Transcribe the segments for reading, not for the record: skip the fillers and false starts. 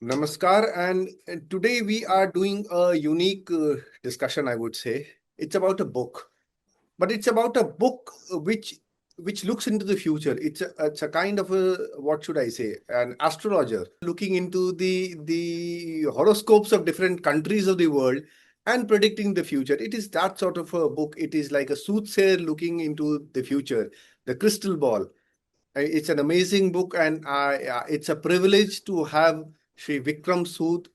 Namaskar, and today we are doing a unique discussion, I would say. It's about a book, but it's about a book which looks into the future. It's a kind of a, what should I say, an astrologer looking into the horoscopes of different countries of the world and predicting the future. It is that sort of a book. It is like a soothsayer looking into the future, the crystal ball. It's an amazing book, and it's a privilege to have Shri Vikram Sood,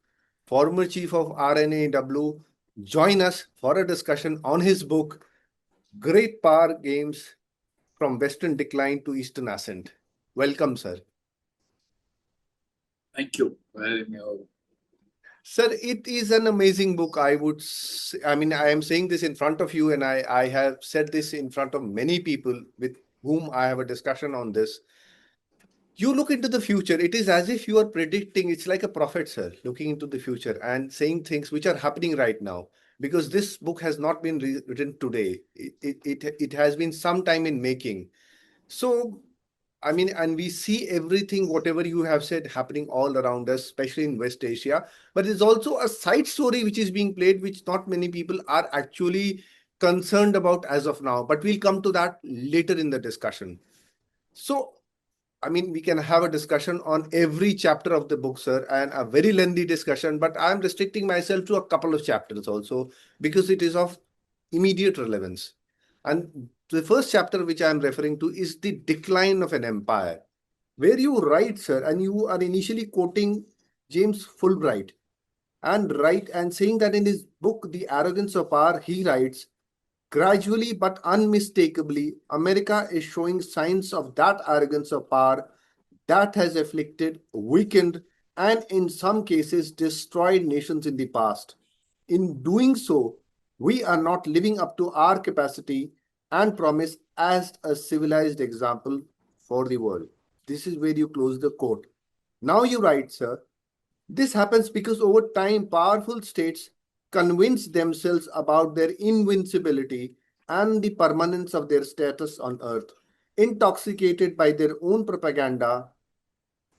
former Chief of R&AW, join us for a discussion on his book, Great Power Games from Western Decline to Eastern Ascent. Welcome, sir. Thank you for having me over. Sir, it is an amazing book. I mean, I am saying this in front of you, and I have said this in front of many people with whom I have a discussion on this. You look into the future, it is as if you are predicting. It's like a prophet, sir, looking into the future and saying things which are happening right now, because this book has not been written today. It has been some time in making. So I mean, and we see everything, whatever you have said, happening all around us, especially in West Asia. But it's also a side story which is being played, which not many people are actually concerned about as of now. But we'll come to that later in the discussion. So I mean, we can have a discussion on every chapter of the book, sir, and a very lengthy discussion, but I'm restricting myself to a couple of chapters also because it is of immediate relevance. And the first chapter which I'm referring to is the decline of an empire, where you write, sir, and you are initially quoting James Fulbright and saying that in his book, The Arrogance of Power, he writes, gradually but unmistakably, America is showing signs of that arrogance of power that has afflicted, weakened, and in some cases destroyed nations in the past. In doing so, we are not living up to our capacity and promise as a civilized example for the world. This is where you close the quote. Now you write, sir, this happens because over time, powerful states convince themselves about their invincibility and the permanence of their status on earth. Intoxicated by their own propaganda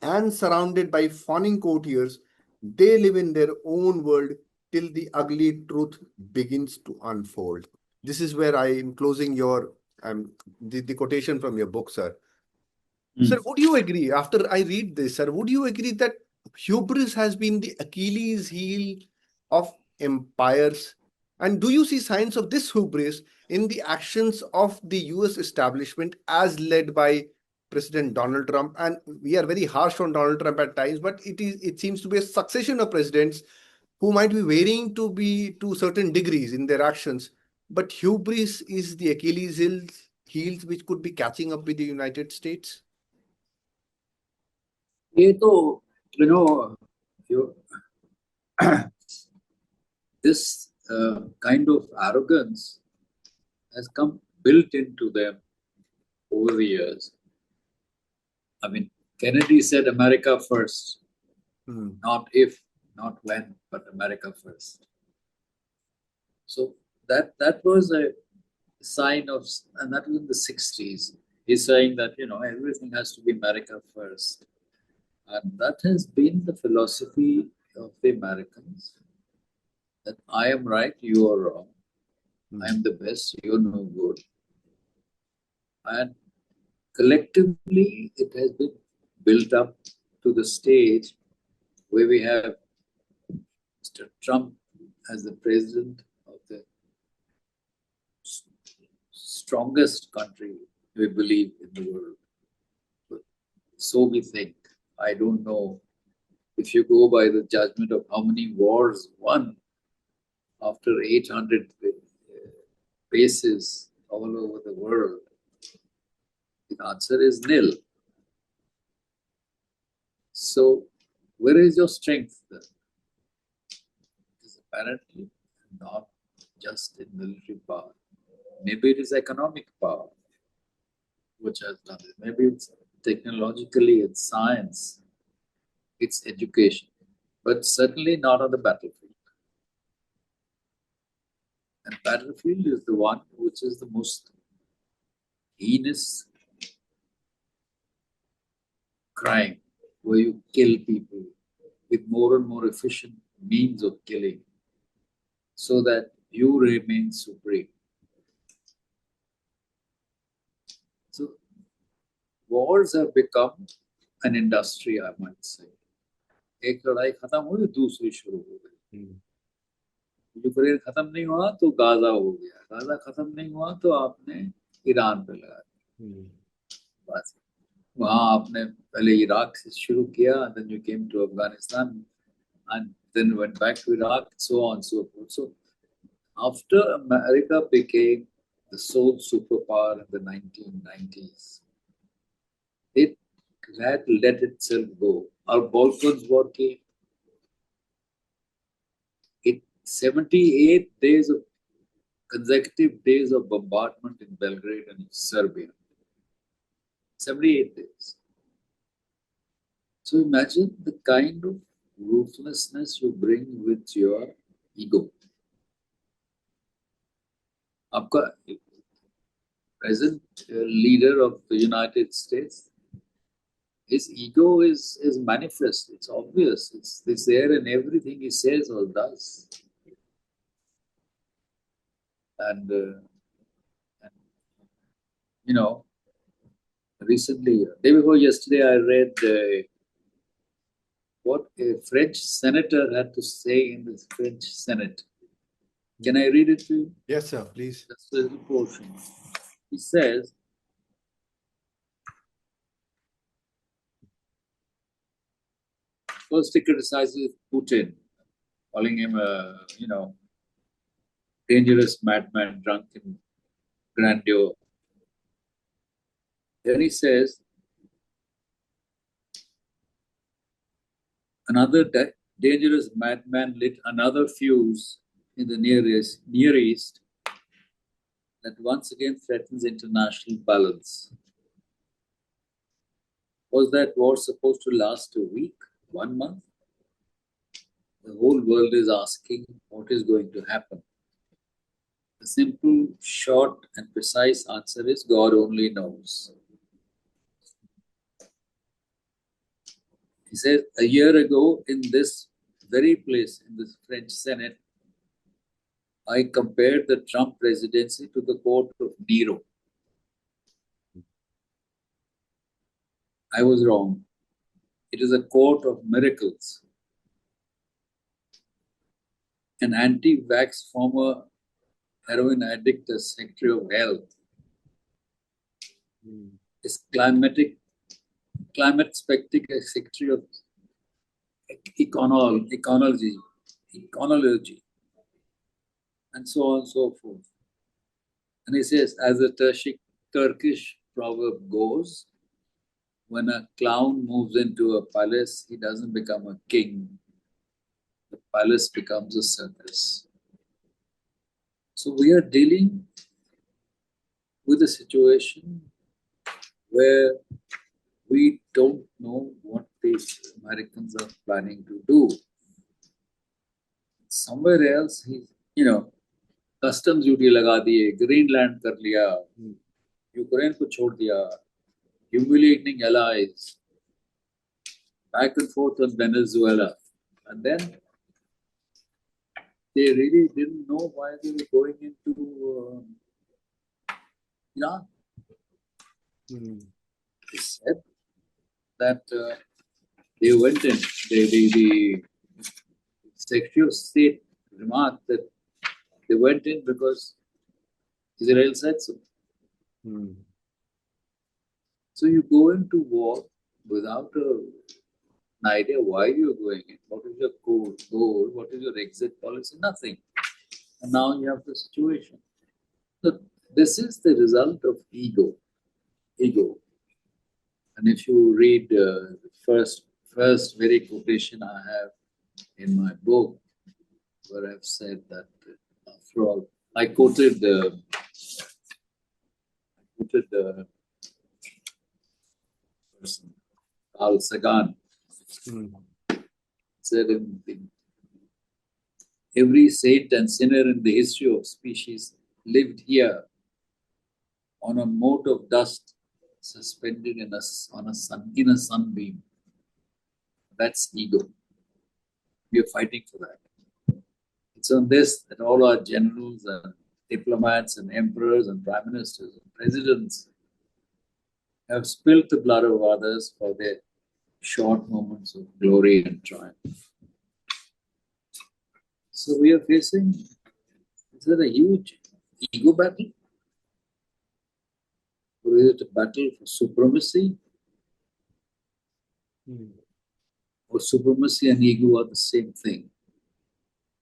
and surrounded by fawning courtiers, they live in their own world till the ugly truth begins to unfold. This is where I am closing the quotation from your book, sir. Sir, would you agree, after I read this, sir, would you agree that hubris has been the Achilles heel of empires? And do you see signs of this hubris in the actions of the US establishment as led by President Donald Trump? And we are very harsh on Donald Trump at times, but it seems to be a succession of presidents who might be varying to certain degrees in their actions. But hubris is the Achilles heels which could be catching up with the United States. ये तो, you this kind of arrogance has come built into them over the years. I mean, Kennedy said America first, not if, not when, but America first. So that was a sign of, and that was in the 60s. He's saying that, everything has to be America first. And that has been the philosophy of the Americans, that I am right, you are wrong. I am the best, you're no good. And collectively, it has been built up to the stage where we have Mr. Trump as the president of the strongest country, we believe, in the world. So we think. I don't know if you go by the judgment of how many wars won after 800 bases all over the world. The answer is nil. So, where is your strength then? It is apparently not just in military power. Maybe it is economic power which has done it. Maybe it's technologically, it's science, it's education, but certainly not on the battlefield. And battlefield is the one which is the most heinous crime, where you kill people, with more and more efficient means of killing so that you remain supreme. So wars have become an industry, I might say. एक लड़ाई खत्म हुई दूसरी शुरू हो गई. Ukraine खत्म नहीं हुआ तो गाजा हो गया, गाजा खत्म नहीं हुआ तो आपने ईरान पे लगा दिया. बस वहां आपने पहले इराक से शुरू किया, then you came to Afghanistan and then went back to Iraq, so on and so forth. So after America became the sole superpower in the 1990s, it had let itself go. Our Balkans war came. 78 days of consecutive days of bombardment in Belgrade and Serbia. 78 days. So imagine the kind of ruthlessness you bring with your ego. Aapka present leader of the United States, his ego is manifest, it's obvious, it's there in everything he says or does. And you know, recently, day before yesterday, I read what a French senator had to say in the French Senate. Can I read it to you? Yes, sir, please. That's the portion. He says, first he criticizes Putin, calling him a, dangerous madman, drunk in grandeur. Then he says, another dangerous madman lit another fuse in the Near East that once again threatens international balance. Was that war supposed to last a week, 1 month? The whole world is asking what is going to happen. The simple, short, and precise answer is God only knows. He says, a year ago in this very place, in the French Senate, I compared the Trump presidency to the court of Nero. I was wrong. It is a court of miracles. An anti-vax former heroin addict as Secretary of Health. Is climate spectacle Secretary of Ecology, and so on and so forth. And he says, as the Turkish proverb goes, when a clown moves into a palace, he doesn't become a king. The palace becomes a circus. So we are dealing with a situation where we don't know what the Americans are planning to do. Somewhere else, customs duty लगा दिए, Greenland कर लिया, Ukraine को छोड़ दिया, humiliating allies, back and forth on Venezuela, and then they really didn't know why they were going into Iran. They said that they went in. The Secretary of State remarked that they went in because Israel said so. So you go into war without an idea why you're going in. What is your goal? What is your exit policy? Nothing. And now you have the situation. So this is the result of ego. And if you read the first very quotation I have in my book, where I've said that after all, I quoted the person, Carl Sagan, said every saint and sinner in the history of species lived here on a mote of dust suspended in a sunbeam. That's ego. We are fighting for that. It's on this that all our generals and diplomats and emperors and prime ministers and presidents have spilt the blood of others for their short moments of glory and triumph. So we are facing, is it a huge ego battle? Or is it a battle for supremacy? Or supremacy and ego are the same thing?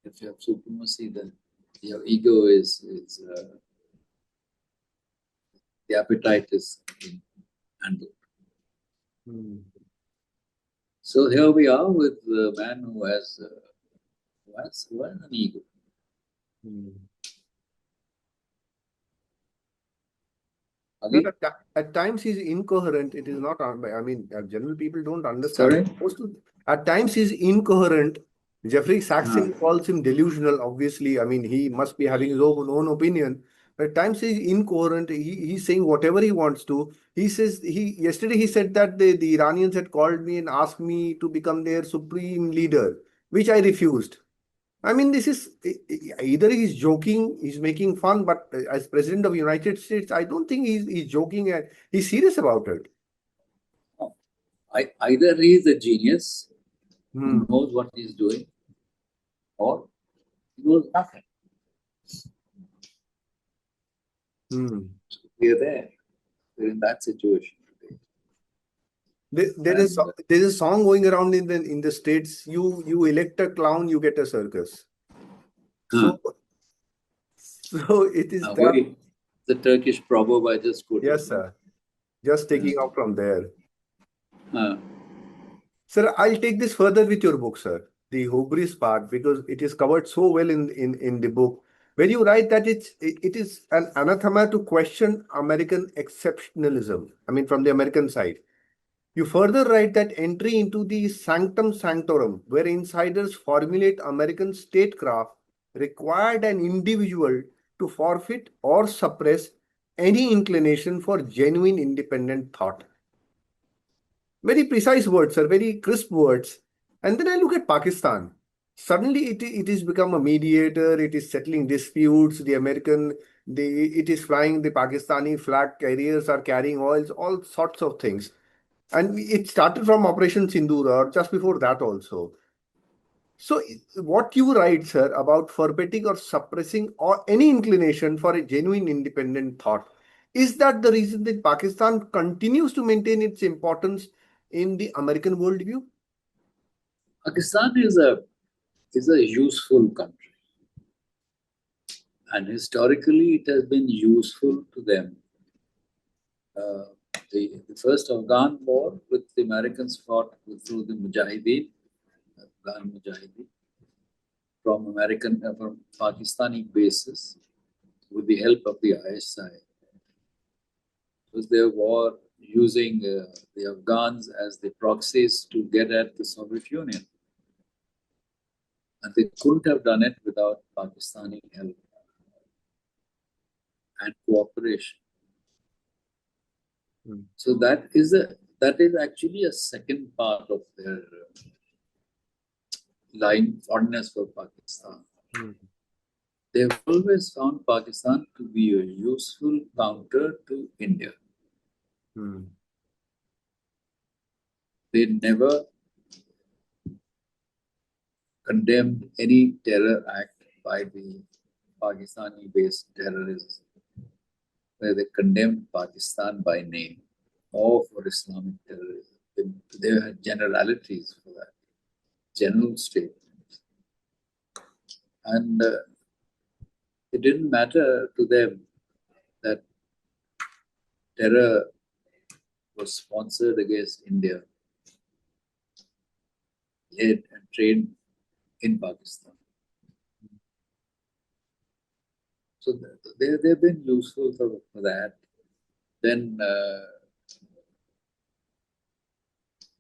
If you have supremacy, then your ego is the appetite is handled. So here we are with the man who has an ego. But at times he's incoherent. It is not. I mean, general people don't understand. Sorry? At times he's incoherent. Jeffrey Saxon calls him delusional. Obviously, I mean, he must be having his own opinion. But at times he's incoherent. He's saying whatever he wants to. He says yesterday he said that the Iranians had called me and asked me to become their supreme leader, which I refused. I mean, this is either he's joking, he's making fun, but as President of the United States, I don't think he's joking and he's serious about it. Either he is a genius who knows what he's doing, or he knows nothing. So we are there. We're in that situation today. There's a song going around in the States. You elect a clown, you get a circus. So it is that. The Turkish proverb I just quoted. Yes, sir. Just taking off from there. Uh, Sir, I'll take this further with your book, sir. The hubris part, because it is covered so well in the book, where you write that it is an anathema to question American exceptionalism. I mean, from the American side. You further write that entry into the sanctum sanctorum, where insiders formulate American statecraft, required an individual to forfeit or suppress any inclination for genuine independent thought. Very precise words, sir, very crisp words. And then I look at Pakistan. Suddenly it is become a mediator, it is settling disputes, it is flying the Pakistani flag carriers are carrying oils, all sorts of things. And it started from Operation Sindoor or just before that also. So what you write, sir, about forbidding or suppressing or any inclination for a genuine independent thought, is that the reason that Pakistan continues to maintain its importance in the American worldview? Pakistan is a useful country, and historically it has been useful to them. The first Afghan war with the Americans fought through the Afghan Mujahideen, from Pakistani bases with the help of the ISI. It was their war using the Afghans as the proxies to get at the Soviet Union. And they couldn't have done it without Pakistani help and cooperation. So that is actually a second part of their fondness for Pakistan. They've always found Pakistan to be a useful counter to India. They never condemned any terror act by the Pakistani-based terrorists, where they condemned Pakistan by name or for Islamic terrorism. They had generalities for that, general statements. And it didn't matter to them that terror was sponsored against India, led and trained in Pakistan. So they've been useful for that. Then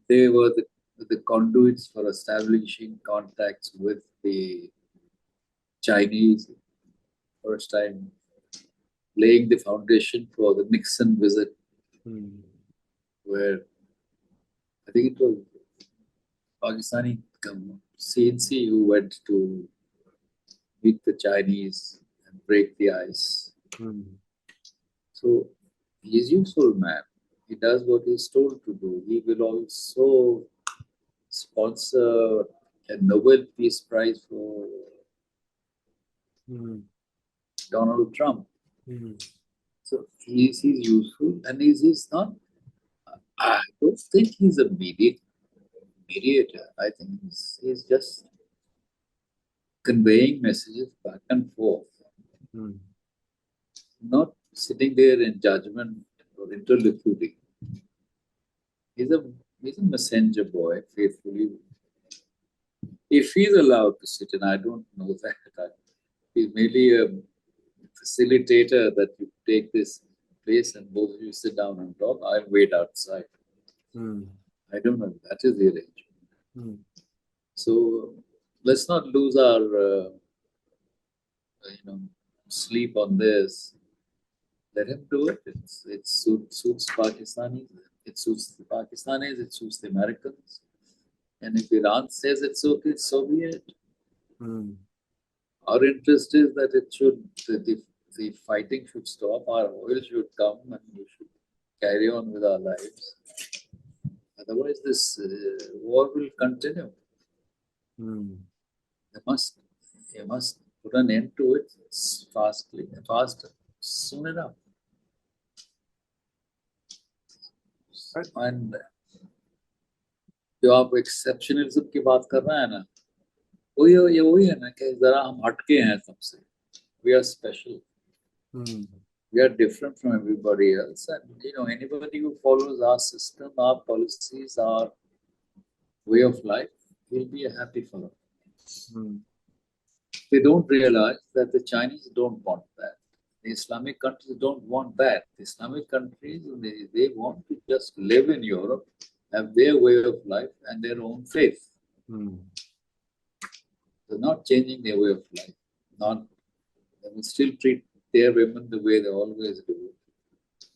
they were the conduits for establishing contacts with the Chinese, first time laying the foundation for the Nixon visit, where I think it was Pakistani CNC who went to meet the Chinese and break the ice. So he's useful man. He does what he's told to do. He will also sponsor a Nobel Peace Prize for Donald Trump. So he's useful, and he's not. I don't think he's a mediator. I think he's just conveying messages back and forth, not sitting there in judgment or interlocuting. He's a messenger boy, faithfully. If he's allowed to sit, and I don't know that, he's merely a facilitator that you take this place and both of you sit down and talk. I'll wait outside. I don't know. That is the arrangement. So let's not lose our sleep on this. Let him do it. It suits Pakistanis. It suits the Pakistanis. It suits the Americans. And if Iran says it's okay, so be it. Our interest is that the fighting should stop. Our oil should come, and we should carry on with our lives. Otherwise, this war will continue. They must put an end to it faster, soon enough. And जो आप exceptionalism की बात कर रहे हैं ना, वही है ना कि जरा हम हटके हैं सबसे. We are special. We are different from everybody else, and anybody who follows our system, our policies, our way of life, will be a happy fellow. They don't realize that the Chinese don't want that. The Islamic countries don't want that. The Islamic countries, they want to just live in Europe, have their way of life and their own faith. They're not changing their way of life. They will still treat their women the way they always do.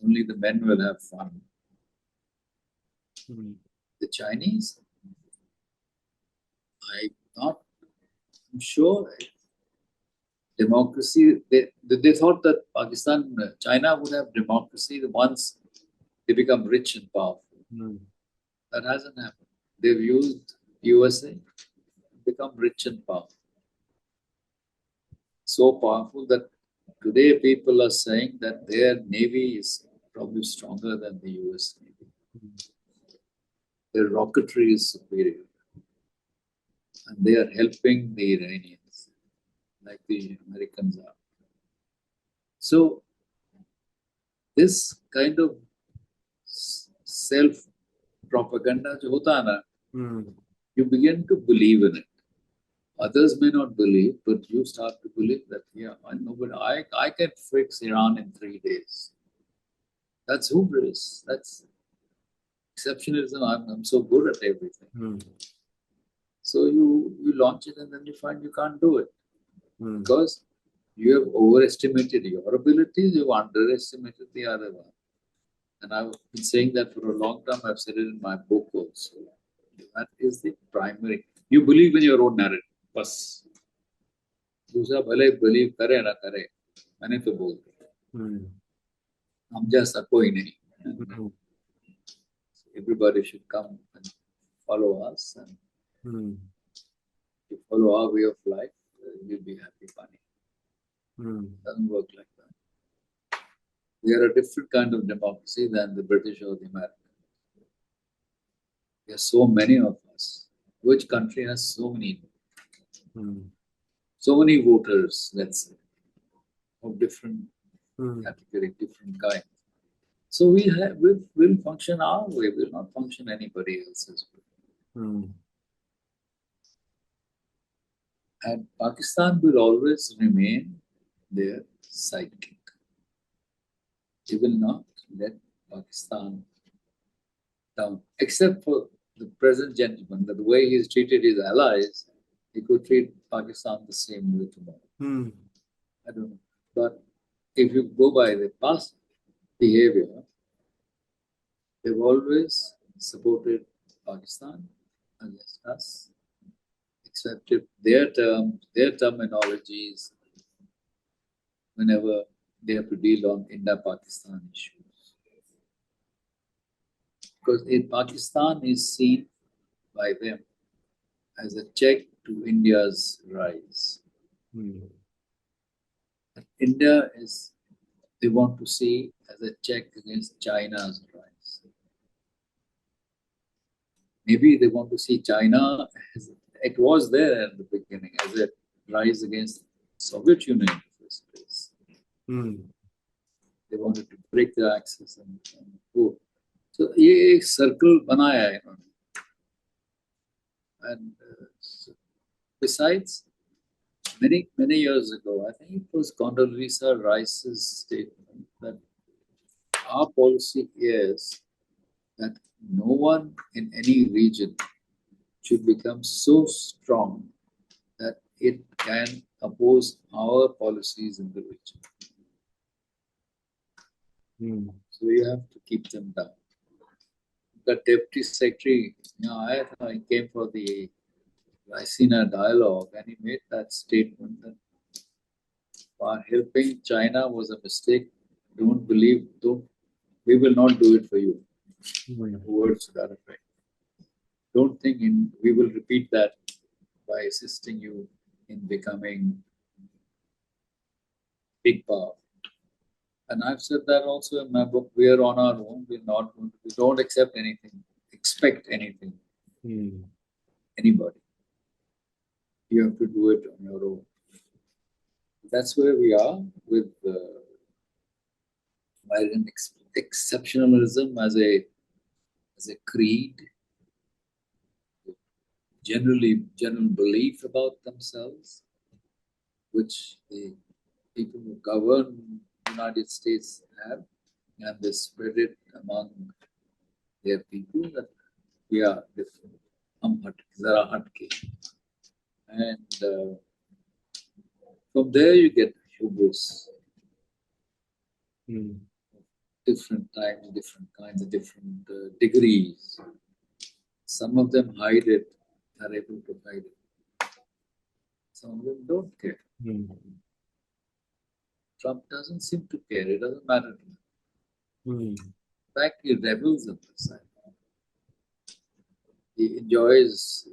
Only the men will have fun. The Chinese, I'm sure democracy, they thought that China would have democracy once they become rich and powerful. That hasn't happened. They've used USA, become rich and powerful. So powerful that today people are saying that their navy is probably stronger than the US navy. Their rocketry is superior. And they are helping the Iranians, like the Americans are. So, this kind of self-propaganda, you begin to believe in it. Others may not believe, but you start to believe that, yeah, I know, but I can fix Iran in 3 days. That's hubris. That's exceptionalism. I'm so good at everything. So you launch it and then you find you can't do it. Because you have overestimated your abilities, you've underestimated the other one. And I've been saying that for a long time. I've said it in my book also. That is the primary. You believe in your own narrative. बस दूसरा भले believe करे ना करे, मैंने तो बोल दिया. हम जैसा कोई नहीं. Everybody should come and follow us, and to follow our way of life, you'll be happy, funny. Doesn't work like that. We are a different kind of democracy than the British or the American. There are so many of us. Which country has so many? So many voters, let's say, of different category, different kind. So we'll function our way, we'll not function anybody else's way. And Pakistan will always remain their sidekick. They will not let Pakistan down, except for the present gentleman, that the way he's treated his allies, he could treat Pakistan the same way tomorrow. I don't know. But if you go by the past behavior, they've always supported Pakistan against us. accepted their terms, their terminologies whenever they have to deal on Indo-Pakistan issues. Because Pakistan is seen by them as a check to India's rise. India is, they want to see as a check against China's rise. Maybe they want to see China, as, it was there at the beginning, as a rise against Soviet Union in the first place. They wanted to break the axis and go. So ये एक circle बनाया है इन्होंने. And besides, many years ago, I think it was Condoleezza Rice's statement that our policy is that no one in any region should become so strong that it can oppose our policies in the region. So you have to keep them down. The Deputy Secretary, I came for the Lycina dialogue, and he made that statement that helping China was a mistake. We will not do it for you. Words to that effect. Don't think we will repeat that by assisting you in becoming big power. And I've said that also in my book. We are on our own. We don't expect anything, anybody. You have to do it on your own. That's where we are with American exceptionalism as a creed, general belief about themselves, which the people who govern the United States have, and they spread it among their people that we are different. Zara hatke. And from there you get hubris. Different times, different kinds of different degrees. Some of them hide it, are able to hide it. Some of them don't care. Trump doesn't seem to care. It doesn't matter to him. In fact, he revels at the side. He enjoys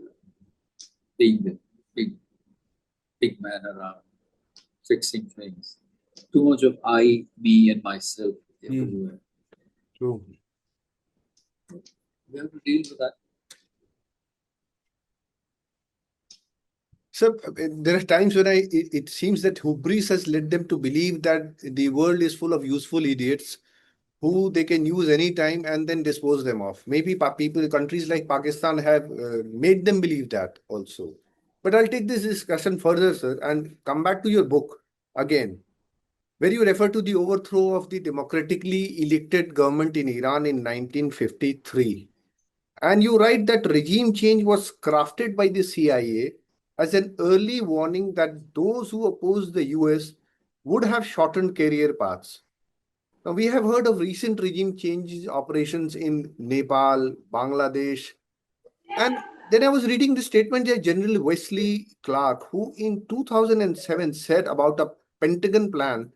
being the big man around, fixing things. Too much of I, me, and myself everywhere. True. We have to deal with that. So there are times when it seems that hubris has led them to believe that the world is full of useful idiots who they can use anytime and then dispose them of. Maybe countries like Pakistan have made them believe that also. But I'll take this discussion further, sir, and come back to your book again, where you refer to the overthrow of the democratically elected government in Iran in 1953. And you write that regime change was crafted by the CIA as an early warning that those who oppose the US would have shortened career paths. Now, we have heard of recent regime change operations in Nepal, Bangladesh, and then I was reading the statement by General Wesley Clark, who in 2007 said about a Pentagon plan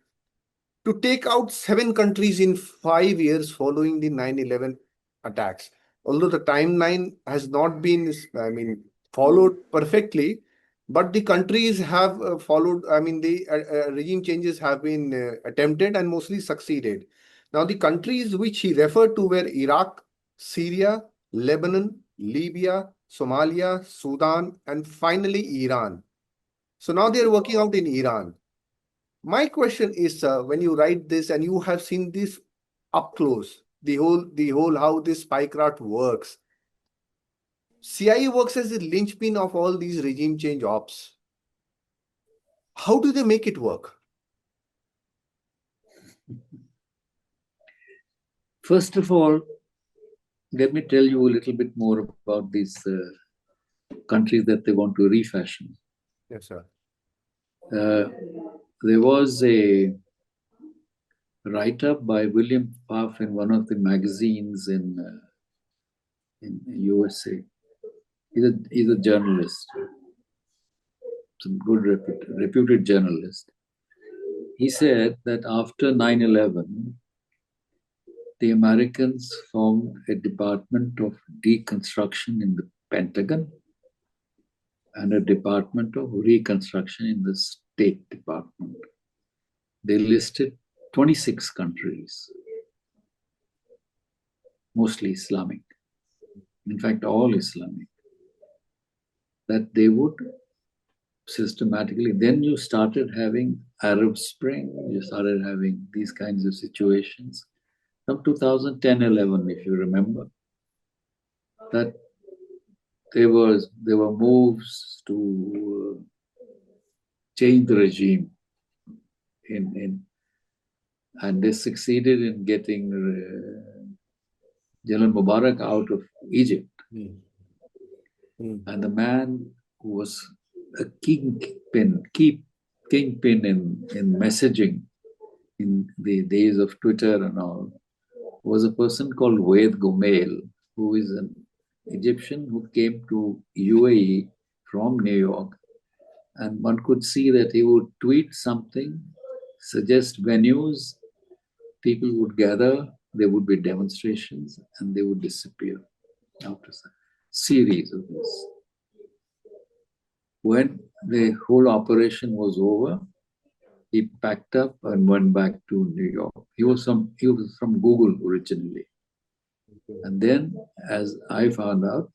to take out 7 countries in 5 years following the 9/11 attacks. Although the timeline has not been, followed perfectly, but the countries have followed. The regime changes have been attempted and mostly succeeded. Now, the countries which he referred to were Iraq, Syria, Lebanon, Libya, Somalia, Sudan, and finally Iran. So now they are working out in Iran. My question is, when you write this and you have seen this up close, the whole how this spycraft works, CIA works as the linchpin of all these regime change ops. How do they make it work? First of all, let me tell you a little bit more about these countries that they want to refashion. Yes, sir. There was a write-up by William Pfaff in one of the magazines in USA. He's a journalist. some good reputed journalist. He said that after 9/11, the Americans formed a department of deconstruction in the Pentagon and a department of reconstruction in the State Department. They listed 26 countries, mostly Islamic, in fact, all Islamic, that they would systematically. Then you started having Arab Spring, you started having these kinds of situations from 2010-11, if you remember, that there were moves to change the regime and they succeeded in getting General Mubarak out of Egypt. And the man who was a kingpin in messaging in the days of Twitter and all was a person called Waid Gumail, who is an Egyptian who came to UAE from New York. And one could see that he would tweet something, suggest venues, people would gather, there would be demonstrations, and they would disappear after a series of this. When the whole operation was over, he packed up and went back to New York. He was from Google originally. And then, as I found out,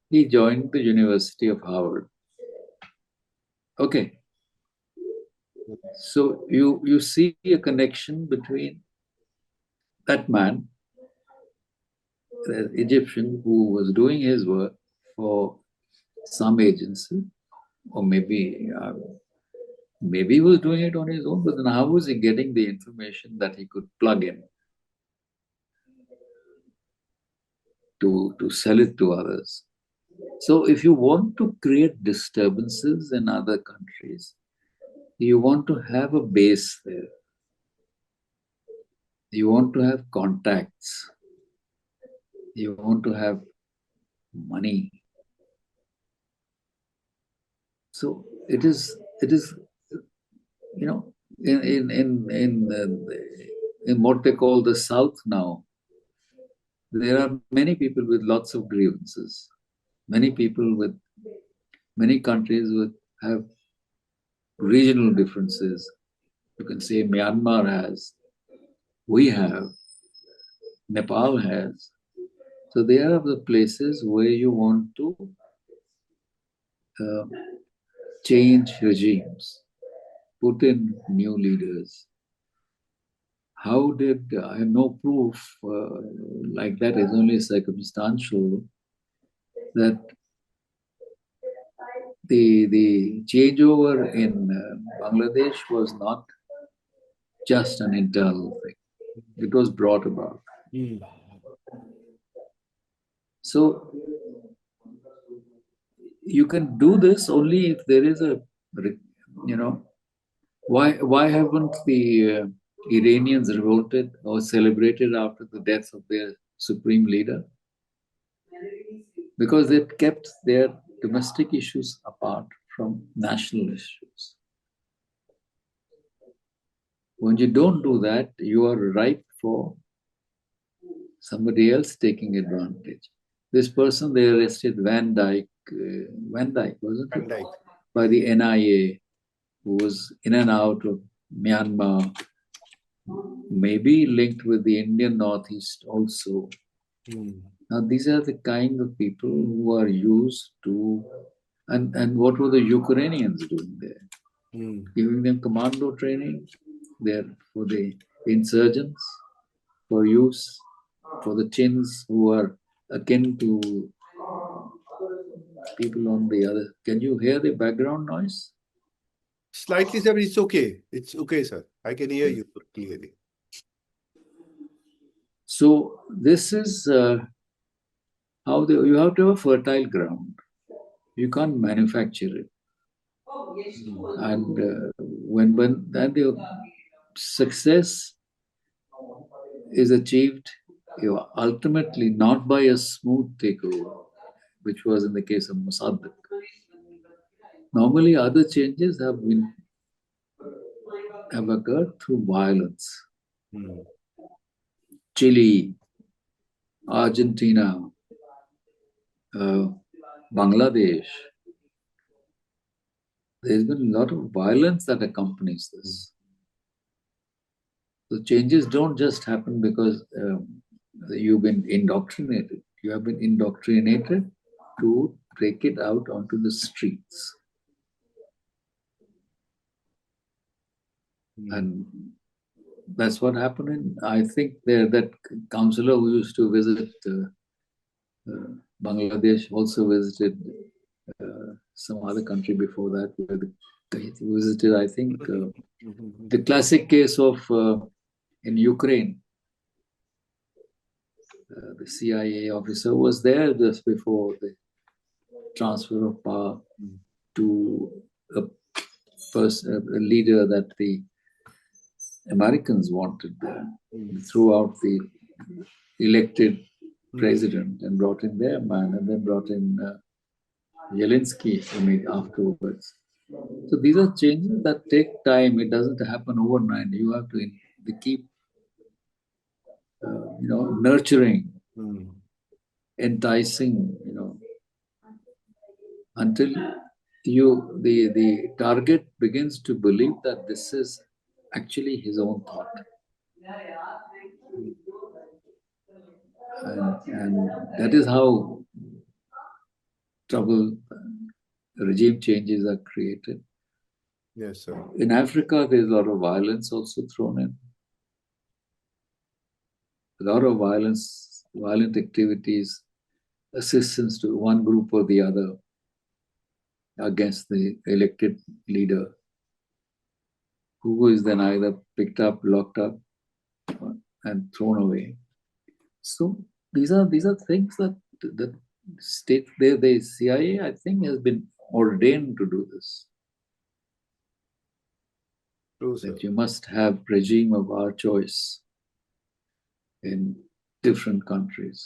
he joined the University of Harvard. Okay. So you see a connection between that man, the Egyptian, who was doing his work for some agency, or maybe he was doing it on his own, but then how was he getting the information that he could plug in to sell it to others? So if you want to create disturbances in other countries, you want to have a base there. You want to have contacts. You want to have money. So it is you know, in what they call the South now, there are many people with lots of grievances. Many people with many countries have regional differences. You can say Myanmar has, we have, Nepal has. So they are the places where you want to change regimes, put in new leaders. How did, I have no proof like that, is only circumstantial, that the changeover in Bangladesh was not just an internal thing. It was brought about. So you can do this only if there is a, why haven't the Iranians revolted or celebrated after the death of their supreme leader? Because they kept their domestic issues apart from national issues. When you don't do that, you are ripe for somebody else taking advantage. This person they arrested, Van Dyke, wasn't it? Van Dyke. By the NIA, who was in and out of Myanmar, maybe linked with the Indian Northeast also. Now, these are the kind of people who are used to, and what were the Ukrainians doing there? Giving them commando training there for the insurgents, for use, for the Chins who are akin to people on the other. Can you hear the background noise? Slightly, sir. It's okay. It's okay, sir. I can hear you clearly. So this is how you have to have a fertile ground. You can't manufacture it. And when the success is achieved, ultimately not by a smooth takeover, which was in the case of Mossadegh. Normally, other changes have occurred through violence. Chile, Argentina, Bangladesh. There's been a lot of violence that accompanies this. The changes don't just happen because you've been indoctrinated. You have been indoctrinated to break it out onto the streets. And that's what happened I think that counselor who used to visit Bangladesh also visited some other country before that. He visited, I think, the classic case of in Ukraine. The CIA officer was there just before the transfer of power to a leader that the Americans wanted there, throughout the elected president, and brought in their man, and then brought in Zelensky afterwards. So these are changes that take time. It doesn't happen overnight. You have to keep, nurturing, enticing, until the target begins to believe that this is actually his own thought. And that is how regime changes are created. Yes, sir. In Africa, there's a lot of violence also thrown in. A lot of violent activities, assistance to one group or the other against the elected leader, who is then either picked up, locked up, and thrown away. So these are things that the state, the CIA, I think, has been ordained to do this. True, sir. That you must have regime of our choice in different countries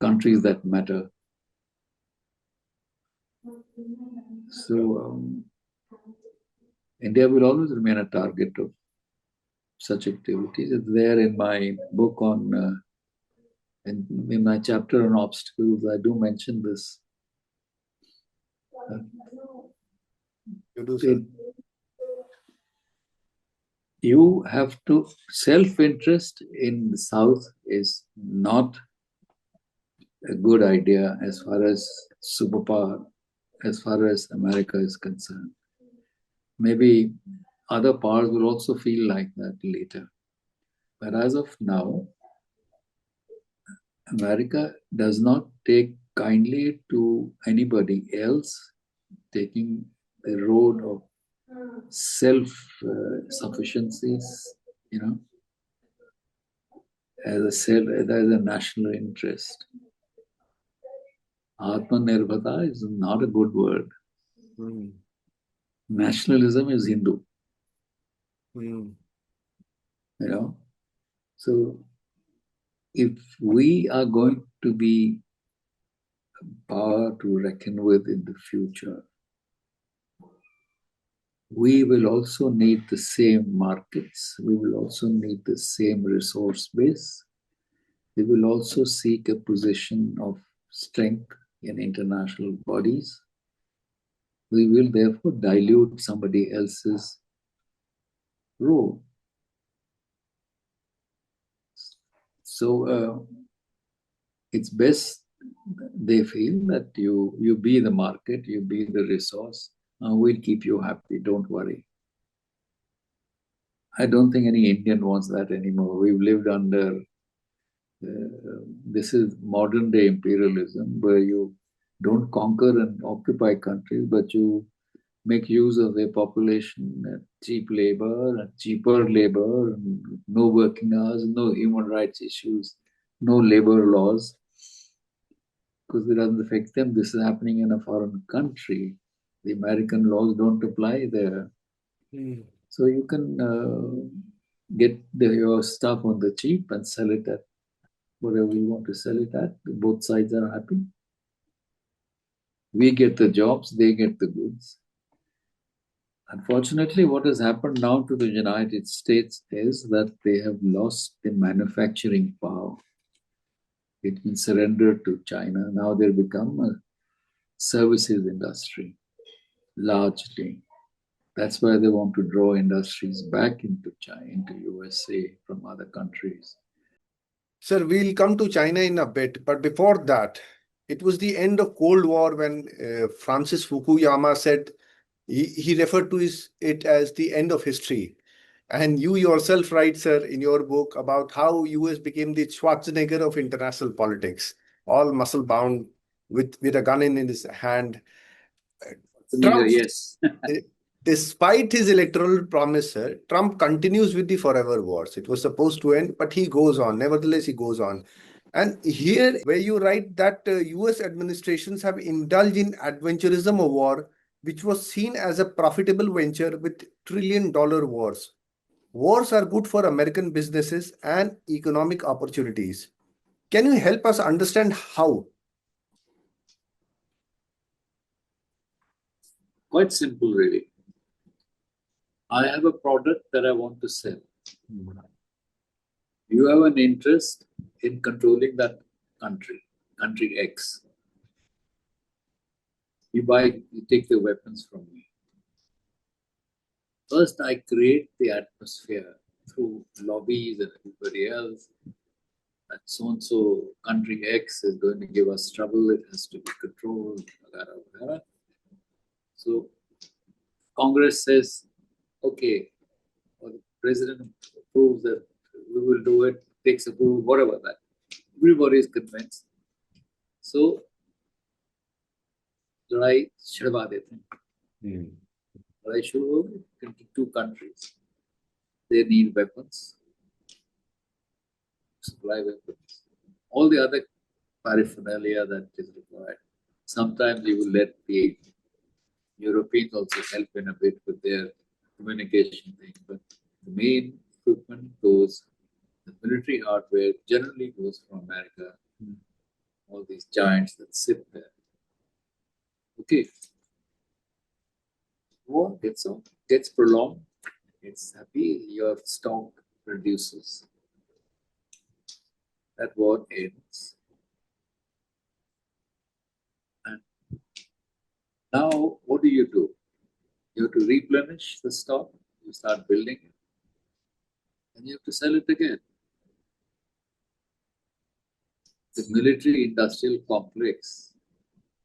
that matter. So India will always remain a target of such activities. It's there in my book on, in my chapter on obstacles, I do mention this. You do, sir. You have to, self-interest in the South is not a good idea as far as superpower, as far as America is concerned. Maybe other powers will also feel like that later. But as of now, America does not take kindly to anybody else taking the road of self-sufficiencies, as a national interest. Atmanirbharta is not a good word. Nationalism is Hindu. So if we are going to be a power to reckon with in the future, we will also need the same markets. We will also need the same resource base. We will also seek a position of strength in international bodies. We will therefore dilute somebody else's role. So it's best, they feel, that you be the market, you be the resource, and we'll keep you happy, don't worry. I don't think any Indian wants that anymore. We've lived under, this is modern day imperialism, where you don't conquer and occupy countries, but you make use of their population at cheap labor, and cheaper labor, and no working hours, no human rights issues, no labor laws, because it doesn't affect them. This is happening in a foreign country. The American laws don't apply there. So you can get your stuff on the cheap and sell it at whatever you want to sell it at. Both sides are happy. We get the jobs, they get the goods. Unfortunately, what has happened now to the United States is that they have lost the manufacturing power. It's been surrendered to China. Now they've become a services industry, largely. That's why they want to draw industries back into China, into USA from other countries. Sir, we'll come to China in a bit, but before that, it was the end of Cold War when Francis Fukuyama said he referred to it as the end of history. And you yourself write, sir, in your book about how US became the Schwarzenegger of international politics, all muscle bound with a gun in his hand. Trump, Yes. despite his electoral promise, sir, Trump continues with the forever wars. It was supposed to end, but he goes on. Nevertheless, he goes on. And here, where you write that US administrations have indulged in adventurism of war, which was seen as a profitable venture with trillion-dollar wars. Wars are good for American businesses and economic opportunities. Can you help us understand how? Quite simple, really. I have a product that I want to sell. You have an interest in controlling that country X. You take the weapons from me. First, I create the atmosphere through lobbies and everybody else. That so-and-so country X is going to give us trouble. It has to be controlled. So Congress says, okay, or the president approves that we will do it, takes approval, whatever that. Everybody is convinced. So, लड़ाई छिड़वा देते हैं. लड़ाई शुरू हो गई into two countries. They need weapons, supply weapons, all the other paraphernalia that is required. Sometimes you will let the Europeans also help in a bit with their communication thing, but the main equipment goes, the military hardware generally goes from America, all these giants that sit there. Okay. War gets prolonged, it's happy, your stock reduces. That war ends. And now, what do? You have to replenish the stock, you start building it, and you have to sell it again. The military industrial complex,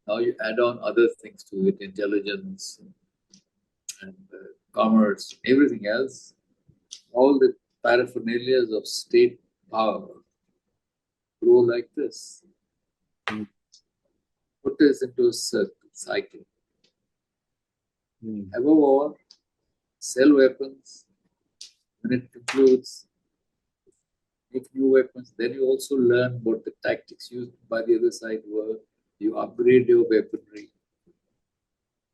now you add on other things to it, intelligence and commerce, everything else, all the paraphernalia of state power grow like this. Put this into a cycle. Have a war, sell weapons. When it concludes, make new weapons. Then you also learn what the tactics used by the other side were. You upgrade your weaponry.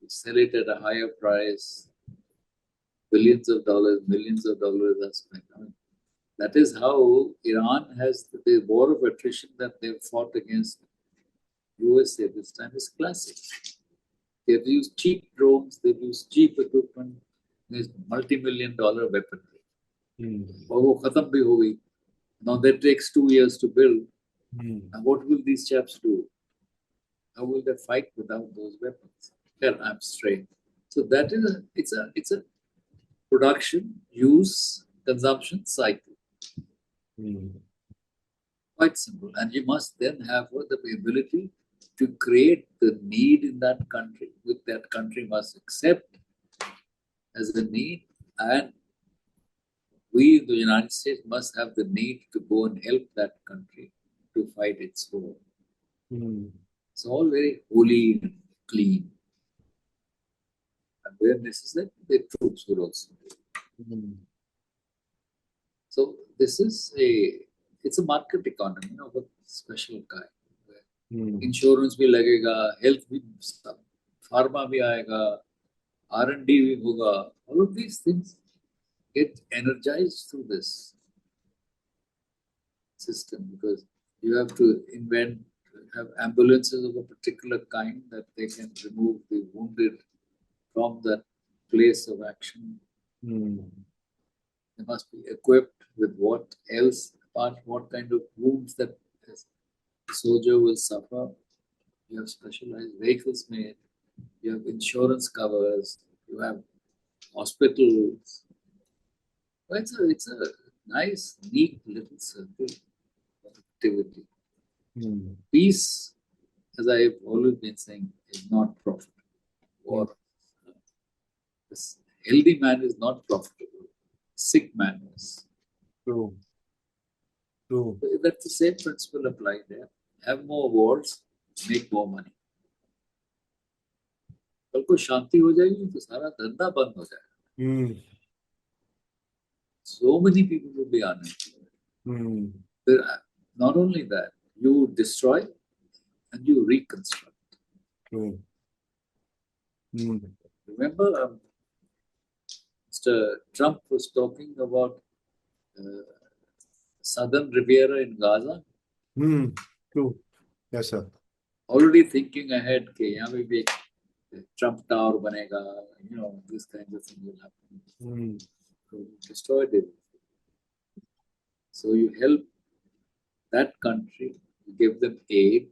You sell it at a higher price. Billions of dollars, millions of dollars are spent. That is how Iran has the war of attrition that they've fought against USA this time is classic. They've used cheap drones, they've used cheap equipment, there's multi-million-dollar weaponry. Now that takes 2 years to build. And what will these chaps do? How will they fight without those weapons? They're abstract. So that is it's a production, use, consumption cycle. Quite simple. And you must then have the ability to create the need in that country, which that country must accept as a need. And we, the United States, must have the need to go and help that country to fight its war. It's all very holy and clean. And where necessary, the troops will also do. So this is it's a market economy of a special kind. Insurance भी लगेगा, health भी, pharma भी आएगा, R&D भी होगा. All of these things get energized through this system because you have to invent, have ambulances of a particular kind that they can remove the wounded from that place of action. They must be equipped with what else, apart what kind of wounds that the soldier will suffer. You have specialized vehicles made, you have insurance covers, you have hospitals. Well, it's a nice, neat little circle of activity. Peace, as I've always been saying, is not profitable. Or this healthy man is not profitable. Sick man is. True. True. That's the same principle applied there. Have more wars, make more money. कल को शांति हो जाएगी तो सारा धंधा बंद हो जाएगा. So many people will be unemployed. Not only that, you destroy and you reconstruct. Remember, Mr. Trump was talking about southern Riviera in Gaza. True. Yes, sir. Already thinking ahead, कि यहाँ पे भी Trump Tower बनेगा, this kind of thing will happen. So you destroyed it. So you help that country, you give them aid,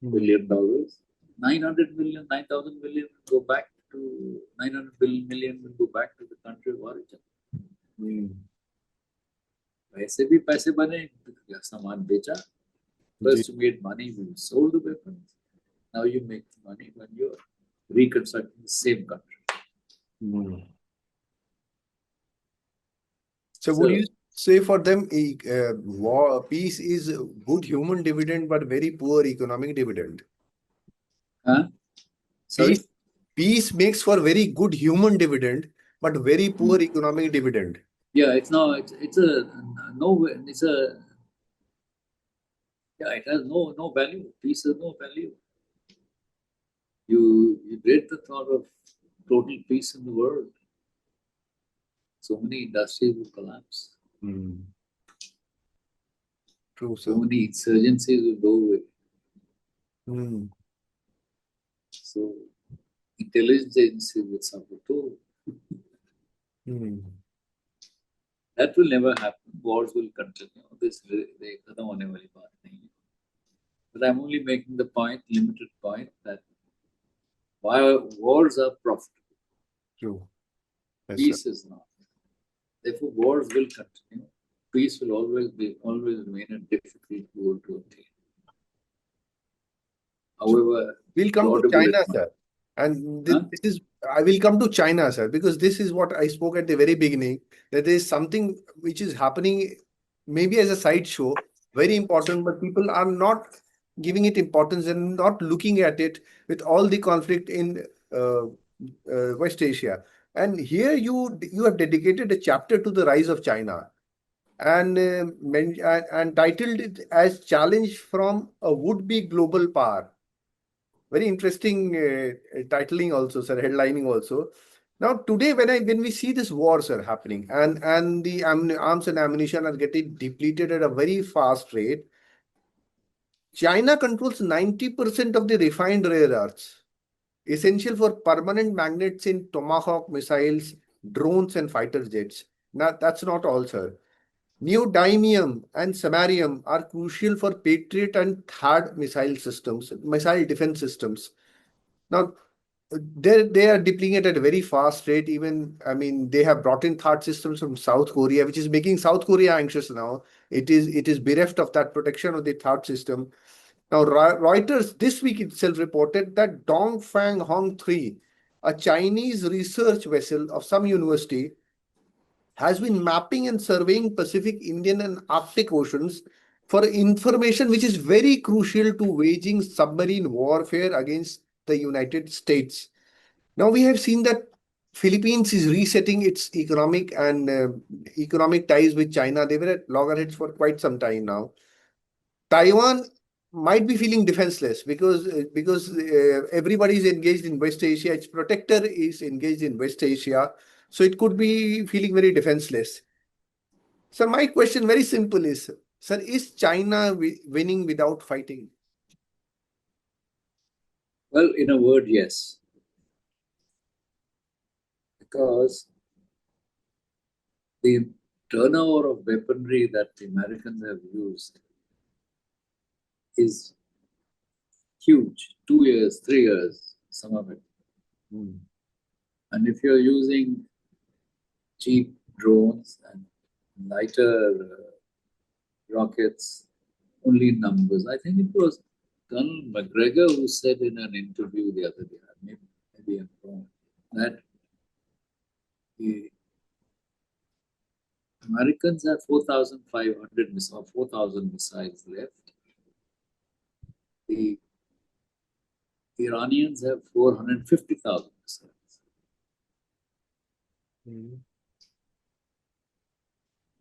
$1 billion, 900 million, 9,000 million will go back to 900 million will go back to the country of origin. वैसे भी पैसे बने, सामान बेचा. First you made money when you sold the weapons. Now you make money when you're reconstructing the same country. So would you say for them, peace is good human dividend but very poor economic dividend? Sorry? Peace makes for very good human dividend but very poor economic dividend. Yeah, it has no value. Peace has no value. You dread the thought of total peace in the world. So many industries will collapse. True, sir. So many insurgencies will go away. So intelligence agencies will suffer too. That will never happen. Wars will continue. This खत्म होने वाली बात नहीं है. But I'm only making the point, limited point, that while wars are profitable, True. Yes, peace sir. is not. Therefore, wars will continue. Peace will always remain a difficult goal to obtain. However, we'll come to China, sir. And I will come to China, sir, because this is what I spoke at the very beginning, that there is something which is happening maybe as a sideshow, very important, but people are not giving it importance and not looking at it with all the conflict in West Asia. And here you have dedicated a chapter to the rise of China and titled it as Challenge from a Would-Be Global Power. Very interesting titling also, sir, headlining also. Now, today, when we see this war, sir, happening and the arms and ammunition are getting depleted at a very fast rate, China controls 90% of the refined rare earths, essential for permanent magnets in Tomahawk missiles, drones, and fighter jets. Now, that's not all, sir. Neodymium and samarium are crucial for Patriot and THAAD missile defense systems. Now, they are depleting it at a very fast rate. Even, they have brought in THAAD systems from South Korea, which is making South Korea anxious now. It is bereft of that protection of the THAAD system. Now, Reuters this week itself reported that Dongfang Hong 3, a Chinese research vessel of some university, has been mapping and surveying Pacific, Indian, and Arctic oceans for information which is very crucial to waging submarine warfare against the United States. Now we have seen that Philippines is resetting its economic ties with China. They were at loggerheads for quite some time now. Taiwan might be feeling defenseless because everybody is engaged in West Asia. Its protector is engaged in West Asia. So it could be feeling very defenseless. So my question, very simple, is Sir, is China winning without fighting? Well, in a word, yes. Because the turnover of weaponry that the Americans have used is huge. 2 years, 3 years, some of it. And if you're using cheap drones and lighter rockets, only numbers. I think it was Colonel McGregor who said in an interview the other day, maybe I'm wrong, that the Americans have 4,500 or 4,000 missiles left. The Iranians have 450,000 missiles.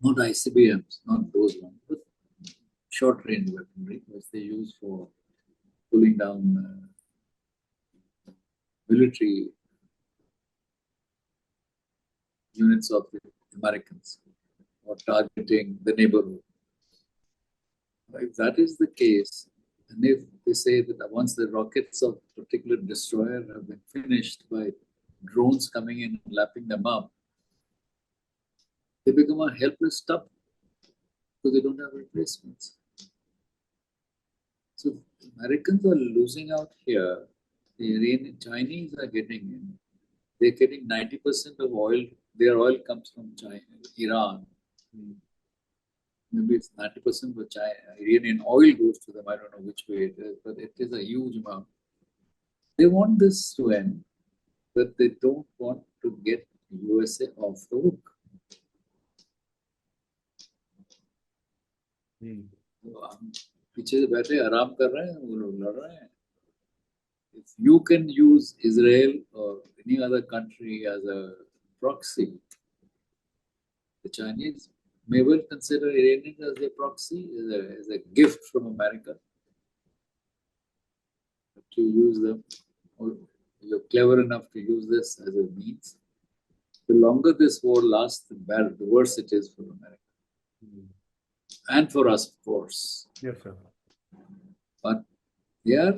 Not ICBMs, not those ones, but short-range weaponry, which they use for pulling down military units of the Americans or targeting the neighborhood. If that is the case, and if they say that once the rockets of a particular destroyer have been finished by drones coming in and lapping them up, they become a helpless stub because they don't have replacements. So the Americans are losing out here. The Iranian Chinese are getting in. They're getting 90% of oil. Their oil comes from China, Iran. Maybe it's 90% of Iranian oil goes to them. I don't know which way it is, but it is a huge amount. They want this to end, but they don't want to get USA off the hook. पीछे से बैठे आराम कर रहे हैं, वो लोग लड़ रहे हैं. If you can use Israel or any other country as a proxy, the Chinese may well consider Iranians as a proxy, as a gift from America. But you use them, or you're clever enough to use this as a means. The longer this war lasts, the better, the worse it is for America. And for us, of course. Yes, sir. But they're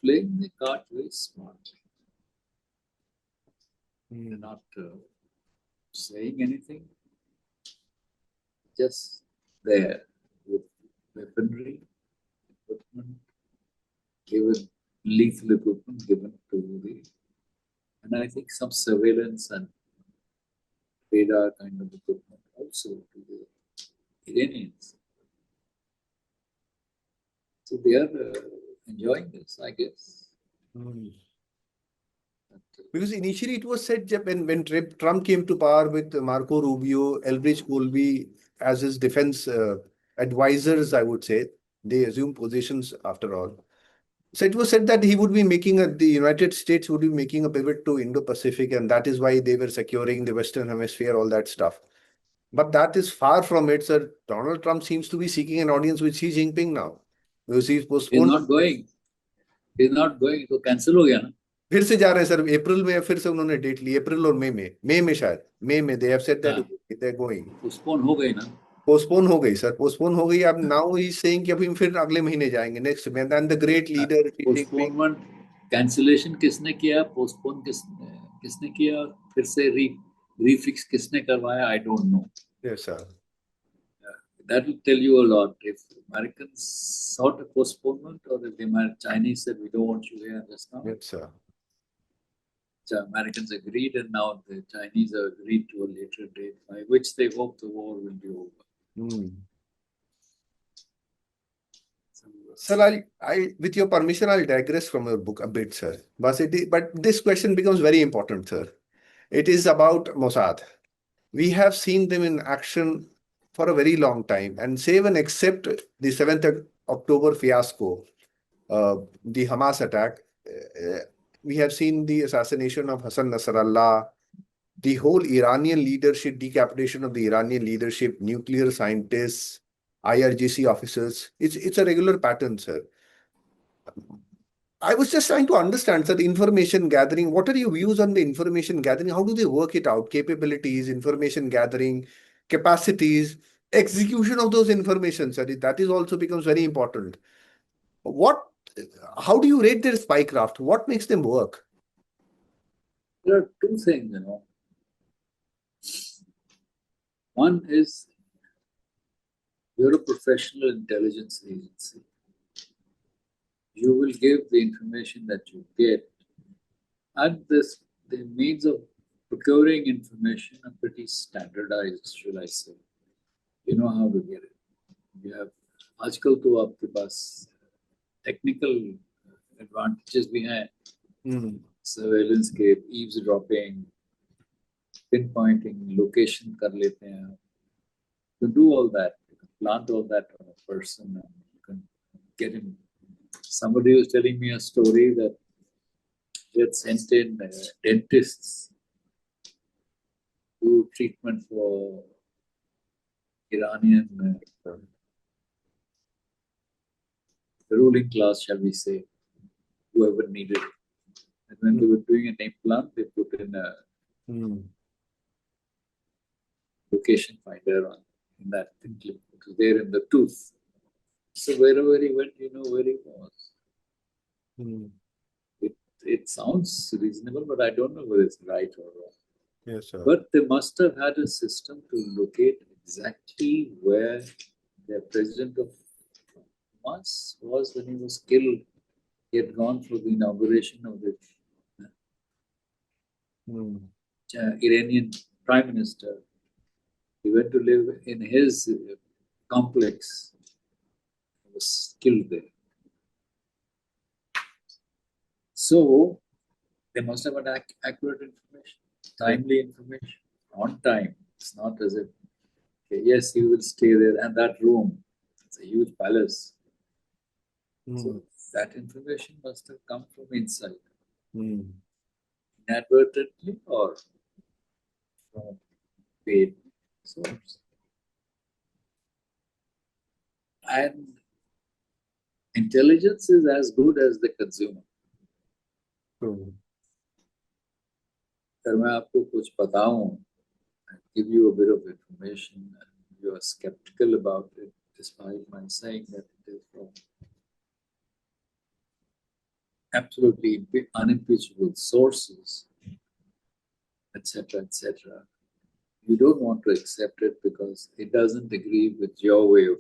playing the card very smartly. They're not saying anything, just there with weaponry, equipment, given lethal equipment given to the, and I think some surveillance and radar kind of equipment also to the Iranians. So they are enjoying this, I guess. Because initially it was said that when Trump came to power with Marco Rubio, Elbridge Colby as his defense advisors, I would say, they assumed positions after all. So it was said that he would be making the United States would be making a pivot to Indo-Pacific, and that is why they were securing the Western Hemisphere, all that stuff. But that is far from it, sir. Donald Trump seems to be seeking an audience with Xi Jinping now. Because he's postponed. He's not going. He's not going. तो cancel हो गया ना? फिर से जा रहे हैं sir. अप्रैल में फिर से उन्होंने डेट ली. अप्रैल और मई में शायद. मई में they have said that they're going. Postpone हो गई ना? पोस्टपोन हो गई सर. पोस्टपोन हो गई. अब नाउ ही सेइंग कि अभी फिर अगले महीने जाएंगे, next month. And the great leader postponement cancellation किसने किया, पोस्टपोन किसने किया, फिर से रीफिक्स किसने करवाया, I don't know. Yes sir. That will tell you a lot. If Americans sought a postponement, or if the Chinese said we don't want you here just now. Yes sir. So Americans agreed, and now the Chinese have agreed to a later date by which they hope the war will be over. Sir, with your permission, I'll digress from your book a bit, sir. But this question becomes very important, sir. It is about Mossad. We have seen them in action for a very long time, and save and except the 7th October fiasco, the Hamas attack, we have seen the assassination of Hassan Nasrallah, the whole Iranian leadership, decapitation of the Iranian leadership, nuclear scientists, IRGC officers. It's a regular pattern, sir. I was just trying to understand, sir, information gathering. What are your views on the information gathering? How do they work it out? Capabilities, information gathering, capacities. execution of those information, sir, that is also becomes very important. How do you rate their spycraft? What makes them work? There are two things, you know. One is you're a professional intelligence agency. You will give the information that you get, and the means of procuring information are pretty standardized, shall I say. You know how to get it. You have आजकल तो आपके पास technical advantages भी हैं. Surveillance के eavesdropping, pinpointing, location कर लेते हैं. You can do all that. You can plant all that on a person, and you can get him. Somebody was telling me a story that he had sent in dentists do treatment for Iranian the ruling class, shall we say, whoever needed it. And when they were doing an implant, they put in a location finder on in that thing. It was there in the tooth. So wherever he went, you know where he was. It sounds reasonable, but I don't know whether it's right or wrong. Yes, sir. But they must have had a system to locate exactly where the president of Hamas was when he was killed. He had gone for the inauguration of the Iranian prime minister. He went to live in his complex. He was killed there. So they must have had accurate information, timely information, on time. It's not as if, okay, yes, you will stay there, and that room, it's a huge palace. So that information must have come from inside, inadvertently or from paid source. And intelligence is as good as the consumer. अगर मैं आपको कुछ बताऊं, give you a bit of information, and you are skeptical about it, despite my saying that it is from absolutely unimpeachable sources, etc., etc. You don't want to accept it because it doesn't agree with your way of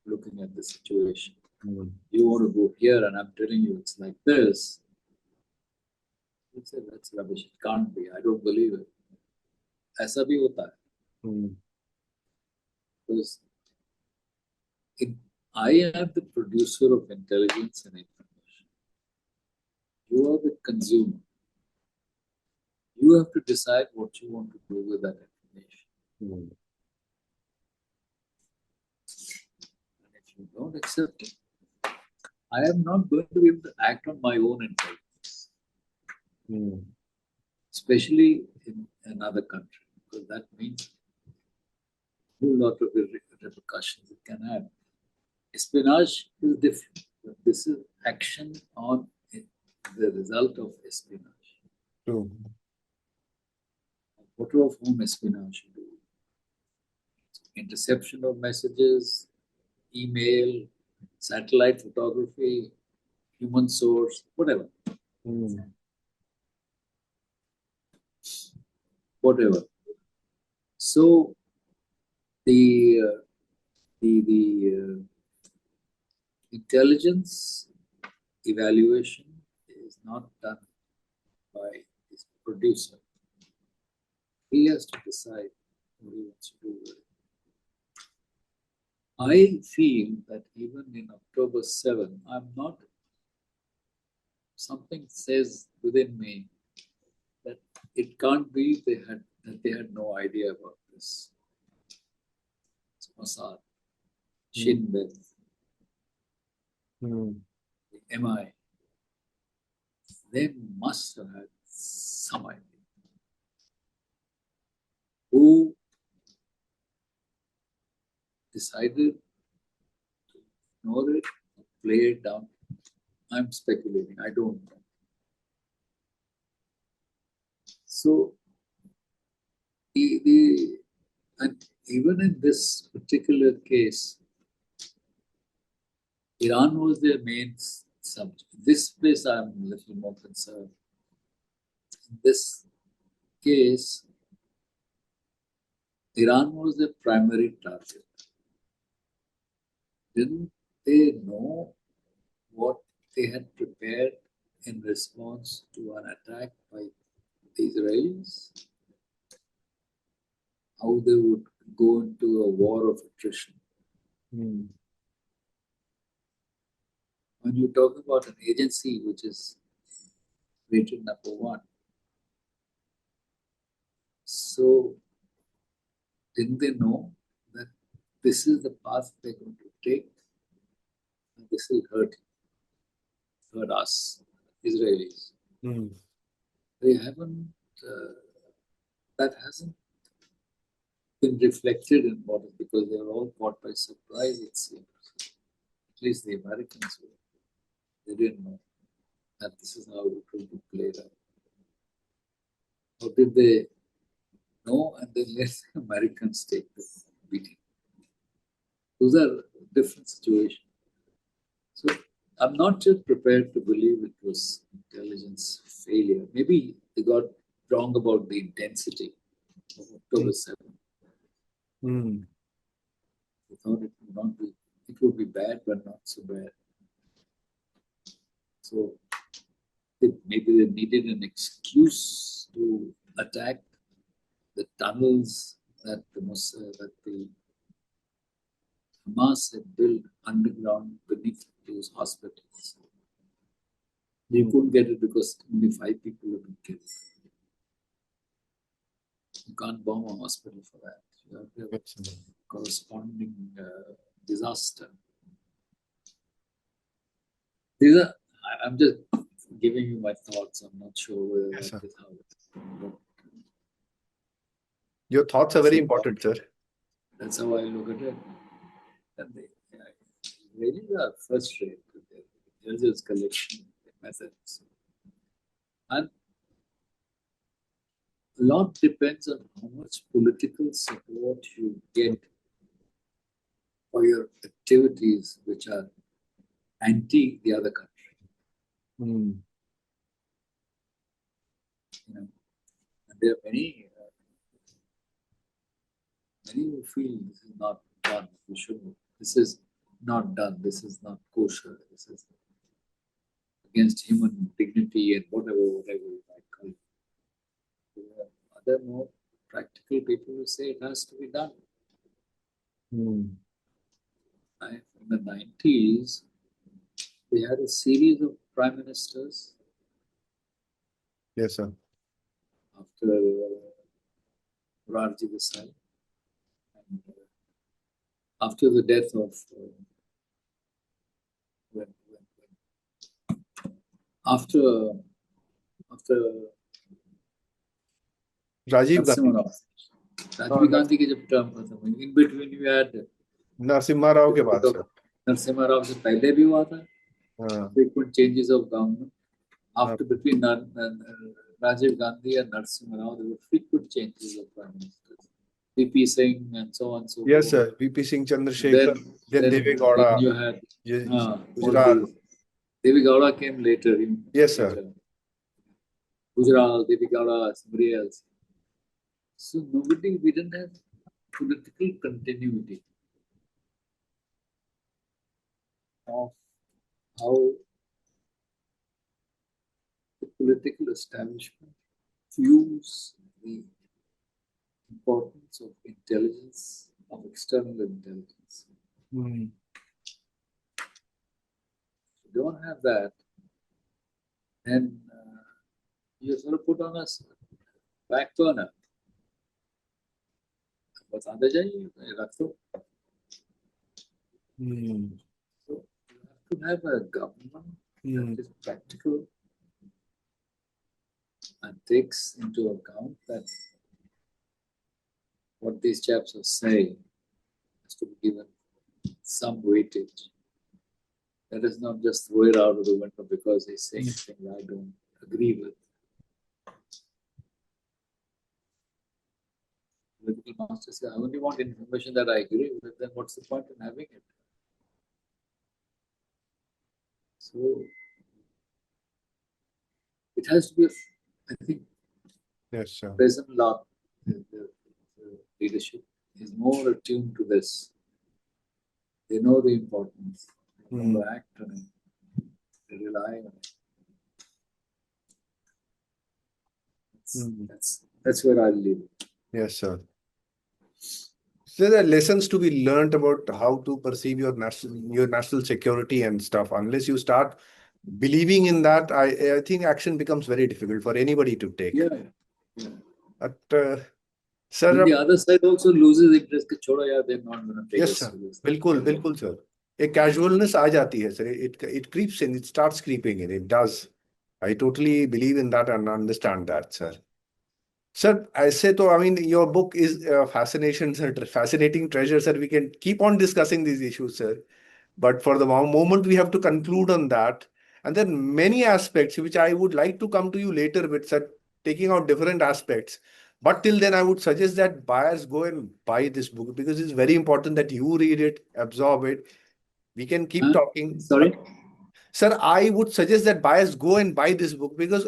looking at the situation. You want to go here, and I'm telling you it's like this. You say that's rubbish. It can't be. I don't believe it. ऐसा भी होता है. Because I am the producer of intelligence and information. You are the consumer. You have to decide what you want to do with that information. And if you don't accept it, I am not going to be able to act on my own intelligence. Especially in another country, because that means a whole lot of repercussions it can have. Espionage is different. This is action on the result of espionage. What of whom espionage you do? Interception of messages, email, satellite photography, human source, whatever. Whatever. So the intelligence evaluation is not done by his producer. He has to decide what he wants to do with it. I feel that even in October 7, something says within me that it can't be that they had no idea about this. It's Mossad, Shin Bet, the MI. They must have had some idea. Who decided to ignore it, play it down? I'm speculating, I don't know. So, and even in this particular case, Iran was their main subject. This place I'm a little more concerned. In this case, Iran was the primary target. Didn't they know what they had prepared in response to an attack by the Israelis? How they would go into a war of attrition. Mm. When you talk about an agency which is rated number 1, so didn't they know that this is the path they're going to take? And this will hurt us, Israelis. Mm. They haven't, that hasn't been reflected in what, because they were all caught by surprise, it seems. At least the Americans were. They didn't know that this is how it will be played out. Or did they know and then let the Americans take the beating? Those are different situations. So I'm not just prepared to believe it was intelligence failure. Maybe they got wrong about the intensity of October 7th. Mm. They thought it would be bad, but not so bad. So maybe they needed an excuse to attack the tunnels that the Hamas had built underground beneath those hospitals. You couldn't get it because only 5 people have been killed. You can't bomb a hospital for that. You have to have a corresponding disaster. I'm just giving you my thoughts. I'm not sure whether Yes, that is how it's going. Your thoughts are very important, sir. That's how I look at it. And they really are frustrated with their intelligence collection methods. And a lot depends on how much political support you get for your activities which are anti the other country. Mm. You know, and there are many who feel this is not done. This is not done. This is not kosher. This is against human dignity and whatever you might call it. There are other more practical people who say it has to be done. Mm. In the 90s, we had a series of prime ministers. Yes, sir. After Rajji Desai, and after the death of after Rajiv Gandhi. Rajiv Gandhi के जब term खत्म हुई, in between you had Narasimha Rao के बाद sir. Narasimha Rao से पहले भी हुआ था. Frequent changes of government. After between Rajiv Gandhi and Narasimha Rao, there were frequent changes of prime ministers. VP Singh and so on and so forth. Yes, sir. VP Singh, Chandrasekhar, then Deve Gowda. Then you had Gujarat. Deve Gowda came later. Yes, sir. Gujarat, Deve Gowda, somebody else. So we didn't have political continuity of how the political establishment views the importance of intelligence, of external intelligence. Mm. If you don't have that, then you sort of put on a back burner. बस आते जाइए रख दो. So you have to have a government that is practical and takes into account that what these chaps are saying has to be given some weightage. Let us not just throw it out of the window because he's saying things I don't agree with. political masters say, I only want information that I agree with, then what's the point in having it? So it has to be, I think, Yes, sir. present law, the leadership is more attuned to this. They know the importance. They know to act on it. They rely on it. That's where I'll leave it. Yes, sir. So there are lessons to be learned about how to perceive your national security and stuff. Unless you start believing in that, I think action becomes very difficult for anybody to take. Yeah. But, Then sir, the other side also loses interest. कि छोड़ो यार, they're not going to take yes, us sir. seriously. बिल्कुल sir. A casualness आ जाती है, sir. It creeps in. It starts creeping in. It does. I totally believe in that and understand that, sir. Sir, I say to, I mean, your book is a fascination, sir, fascinating treasure, sir. We can keep on discussing these issues, sir. But for the moment, we have to conclude on that. And then many aspects which I would like to come to you later with, sir, taking out different aspects. But till then, I would suggest that buyers go and buy this book because it's very important that you read it, absorb it. We can keep talking. Sorry? Sir, I would suggest that buyers go and buy this book because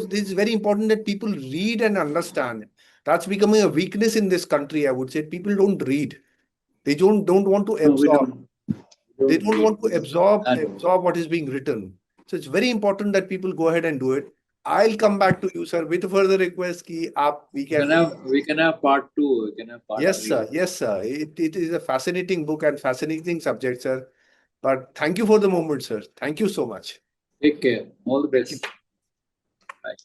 this is very important that people read and understand. That's becoming a weakness in this country, I would say. People don't read. They don't want to No, we absorb. don't. They don't want to absorb And what is being written. So it's very important that people go ahead and do it. I'll come back to you, sir, with further request we we can have part 2. We can have part Yes, 3. sir. Yes, sir. It is a fascinating book and fascinating subject, sir. But thank you for the moment, sir. Thank you so much. Take care. All the Thank you. best. Bye.